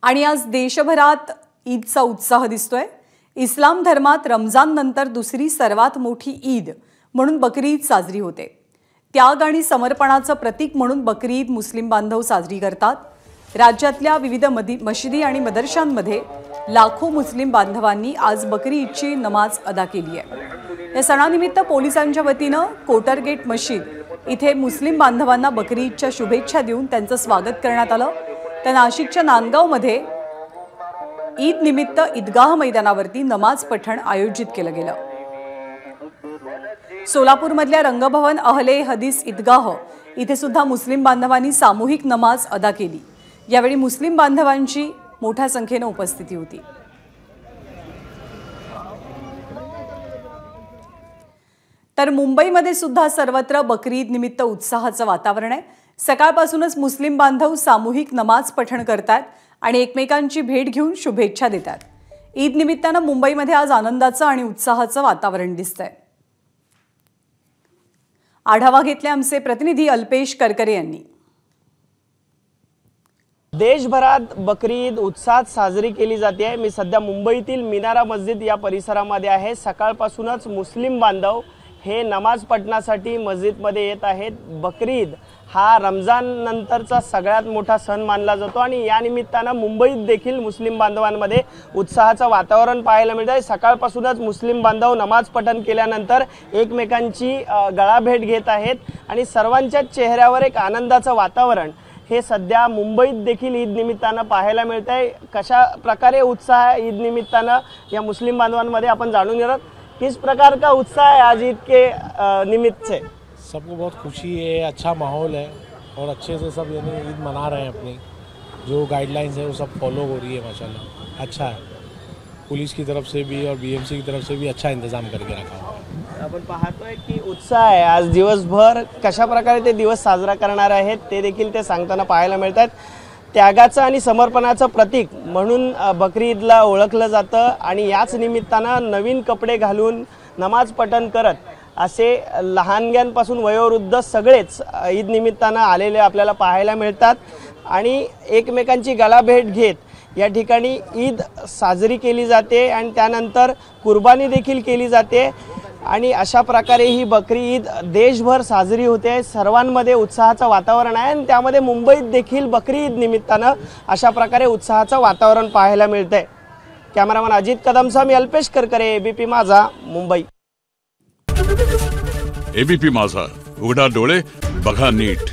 आणि आज देशभरात ईदचा उत्साह दिसतोय। इस्लाम धर्मात रमजान नंतर दुसरी सर्वात मोठी ईद म्हणून बकरी ईद साजरी होते। त्याग आणि समर्पणाचं प्रतीक म्हणून बकरी ईद मुस्लिम बांधव साजरी करतात। राज्यातल्या विविध मशिदी आणि मदरशांमध्ये लाखो मुस्लिम बांधवांनी आज बकरी ईदची नमाज अदा केली आहे। या सणानिमित्त पोलिसांच्या वतीने कोटरगेट मशीद इथे मुस्लिम बांधवांना बकरी ईदच्या शुभेच्छा देऊन त्यांचं स्वागत करण्यात आलं। तर नाशिकच्या नांदगावमध्ये ईद निमित्त ईदगाह मैदानावरती नमाज पठण आयोजित केलं गेलं। सोलापूरमधल्या रंगभवन अहले हदीस ईदगाह इथे सुद्धा मुस्लिम बांधवांनी सामूहिक नमाज अदा केली। यावेळी मुस्लिम बांधवांची मोठ्या संख्येने उपस्थिती होती। तर मुंबईमध्ये सुद्धा सर्वत्र बकरी ईद निमित्त उत्साहाचं वातावरण आहे। सकाळपासूनच मुस्लिम बांधव सामूहिक नमाज पठण करतात आणि एकमेकांची भेट घेऊन शुभेच्छा देतात। ईद निमित्ताने मुंबईमध्ये आज आनंदाचं आणि उत्साहाचं वातावरण दिसतंय। आढावा घेतले आमचे प्रतिनिधी अल्पेश करकरे यांनी। देशभरात बकरी ईद उत्साहात साजरी केली जाते आहे। मी सध्या मुंबईतील मिनारा मस्जिद या परिसरामध्ये आहे। सकाळपासूनच मुस्लिम बांधव हे नमाज पठणासाठी मस्जिदमध्ये येत आहेत। बकरी ईद हा रमजान नंतरचा सगळ्यात मोठा सण मानला जातो आणि या निमित्ताने मुंबईत देखील मुस्लिम बांधवांमध्ये उत्साहाचं वातावरण पाहायला मिळते। सकाळपासूनच मुस्लिम बांधव नमाज पठण केल्यानंतर एकमेकांची गळाभेट घेत आहेत आणि सर्वांच्या चेहऱ्यावर एक आनंदाचं वातावरण हे सध्या मुंबईत देखील ईद निमित्ताने पाहायला मिळत आहे। कशा प्रकारे उत्साह आहे ईद निमित्ताने या मुस्लिम बांधवांमध्ये आपण जाणून घेणार। किस प्रकार का उत्साह है आज ईद के निमित्त से? सबको बहुत खुशी है, अच्छा माहौल है और अच्छे से सब यानी ईद मना रहे हैं। अपनी जो गाइडलाइंस है वो सब फॉलो हो रही है। माशाल्लाह अच्छा है। पुलिस की तरफ से भी और बीएमसी की तरफ से भी अच्छा इंतजाम करके रखा हुआ है। आपण पाहतोय की उत्साह आहे। आज दिवसभर कशा प्रकारे ते दिवस साजरा करणार आहेत ते देखील ते सांगताना पाहायला मिळतात। त्यागाचं आणि समर्पणाचं प्रतीक म्हणून बकरी ईदला ओळखलं जातं आणि याच निमित्तानं नवीन कपडे घालून नमाज पठण करत असे लहानग्यांपासून वयोवृद्ध सगळेच ईद निमित्तानं आलेले आपल्याला पाहायला मिळतात आणि एकमेकांची गळाभेट घेत या ठिकाणी ईद साजरी केली जाते आणि त्यानंतर कुर्बानी देखील केली जाते आणि अशा प्रकारे ही बकरी ईद देशभर साजरी होते। सर्वांमध्ये उत्साहाचं वातावरण आहे आणि त्यामध्ये मुंबईत देखील बकरी ईद निमित्तानं अशा प्रकारे उत्साहाचं वातावरण पाहायला मिळतंय। कॅमेरामन अजित कदमसह मी अल्पेश करकरे, एबीपी माझा, मुंबई। एबीपी माझा, उघडा डोळे बघा नीट।